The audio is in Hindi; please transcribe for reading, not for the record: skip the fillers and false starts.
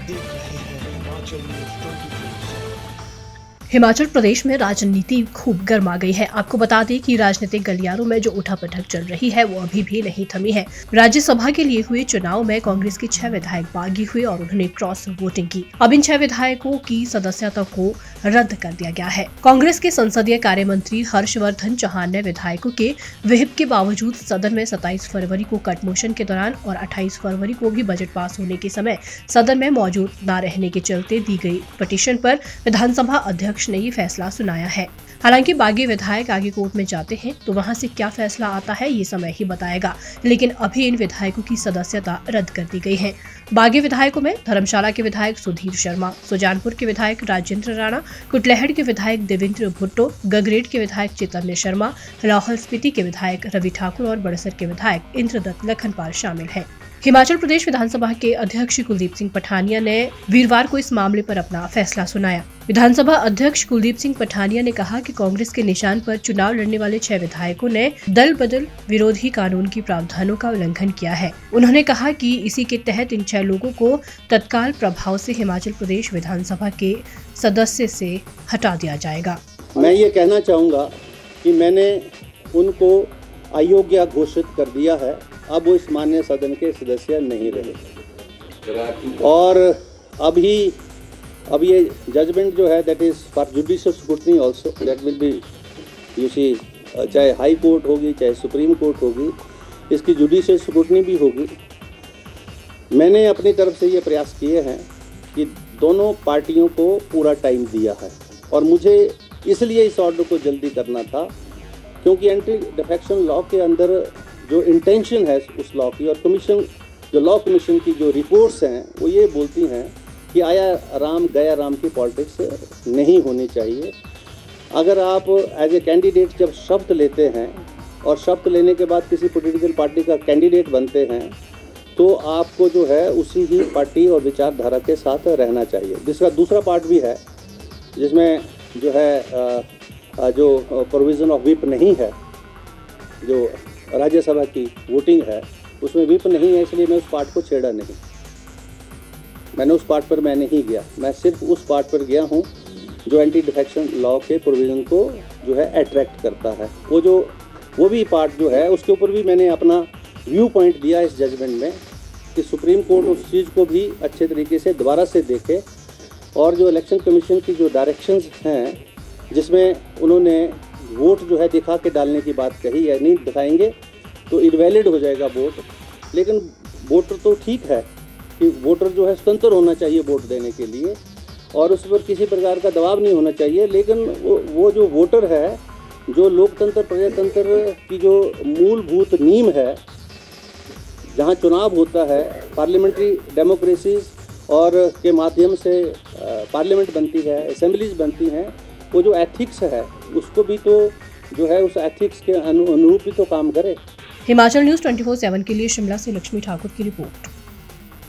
देख रहे हैं हिमाचल न्यूज़ 24/7। हिमाचल प्रदेश में राजनीति खूब गर्मा गई है। आपको बता दें कि राजनीतिक गलियारों में जो उठापटक चल रही है वो अभी भी नहीं थमी है। राज्यसभा के लिए हुए चुनाव में कांग्रेस के 6 विधायक बागी हुए और उन्होंने क्रॉस वोटिंग की। अब इन 6 विधायकों की सदस्यता को रद्द कर दिया गया है। कांग्रेस के संसदीय कार्य मंत्री हर्षवर्धन चौहान ने विधायकों के व्हिप के बावजूद सदन में 27 फरवरी को कट मोशन के दौरान और 28 फरवरी को भी बजट पास होने के समय सदन में मौजूद न रहने के चलते दी गई पिटीशन पर विधानसभा अध्यक्ष ने ये फैसला सुनाया है। हालांकि बागी विधायक आगे कोर्ट में जाते हैं तो वहां से क्या फैसला आता है ये समय ही बताएगा, लेकिन अभी इन विधायकों की सदस्यता रद्द कर दी गई है। बागी विधायकों में धर्मशाला के विधायक सुधीर शर्मा, सुजानपुर के विधायक राजेंद्र राणा, कुटलैहड़ के विधायक देवेंद्र भुट्टो, गगरेट के विधायक चैतन्य शर्मा, लाहौल स्पीति के विधायक रवि ठाकुर और बड़सर के विधायक इंद्रदत्त लखनपाल शामिल हैं। हिमाचल प्रदेश विधानसभा के अध्यक्ष कुलदीप सिंह पठानिया ने वीरवार को इस मामले पर अपना फैसला सुनाया। विधानसभा अध्यक्ष कुलदीप सिंह पठानिया ने कहा कि कांग्रेस के निशान पर चुनाव लड़ने वाले 6 विधायकों ने दल बदल विरोधी कानून की प्रावधानों का उल्लंघन किया है। उन्होंने कहा कि इसी के तहत इन 6 लोगों को तत्काल प्रभाव से हिमाचल प्रदेश विधानसभा के सदस्य से हटा दिया जाएगा। मैं ये कहना चाहूँगा कि मैंने उनको अयोग्य घोषित कर दिया है। अब वो इस माननीय सदन के सदस्य नहीं रहे और अब ये जजमेंट जो है that is for judicial scrutiny also, that will be you see, चाहे हाई कोर्ट होगी चाहे सुप्रीम कोर्ट होगी, इसकी जुडिशियल स्क्रूटनी भी होगी। मैंने अपनी तरफ से ये प्रयास किए हैं कि दोनों पार्टियों को पूरा टाइम दिया है और मुझे इसलिए इस ऑर्डर को जल्दी करना था क्योंकि एंटी डिफेक्शन लॉ के अंदर जो इंटेंशन है उस लॉ की और कमीशन, जो लॉ कमीशन की जो रिपोर्ट्स हैं वो ये बोलती हैं कि आया राम गया राम की पॉलिटिक्स नहीं होनी चाहिए। अगर आप एज ए कैंडिडेट जब शपथ लेते हैं और शपथ लेने के बाद किसी पॉलिटिकल पार्टी का कैंडिडेट बनते हैं तो आपको जो है उसी ही पार्टी और विचारधारा के साथ रहना चाहिए। जिसका दूसरा पार्ट भी है जिसमें जो है जो प्रोविज़न ऑफ व्हिप नहीं है, जो राज्यसभा की वोटिंग है उसमें व्हिप नहीं है, इसलिए मैं उस पार्ट को छेड़ा नहीं। मैंने उस पार्ट पर मैं नहीं गया, मैं सिर्फ उस पार्ट पर गया हूँ जो एंटी डिफेक्शन लॉ के प्रोविज़न को जो है अट्रैक्ट करता है। वो भी पार्ट जो है उसके ऊपर भी मैंने अपना व्यू पॉइंट दिया इस जजमेंट में कि सुप्रीम कोर्ट उस चीज़ को भी अच्छे तरीके से दोबारा से देखे और जो इलेक्शन कमीशन की जो डायरेक्शंस हैं जिसमें उन्होंने वोट जो है दिखा के डालने की बात कही है, नहीं दिखाएंगे तो इनवैलिड हो जाएगा वोट। लेकिन वोटर तो ठीक है कि वोटर जो है स्वतंत्र होना चाहिए वोट देने के लिए और उस पर किसी प्रकार का दबाव नहीं होना चाहिए। लेकिन वो जो वोटर है, जो लोकतंत्र प्रजातंत्र की जो मूलभूत नींव है, जहाँ चुनाव होता है, पार्लियामेंट्री डेमोक्रेसीज और के माध्यम से पार्लियामेंट बनती है, असेंबलीज बनती हैं, वो जो एथिक्स है उसको भी तो जो है उस एथिक्स के अनुरूप ही तो काम करे। हिमाचल न्यूज़ 24/7 के लिए शिमला से लक्ष्मी ठाकुर की रिपोर्ट।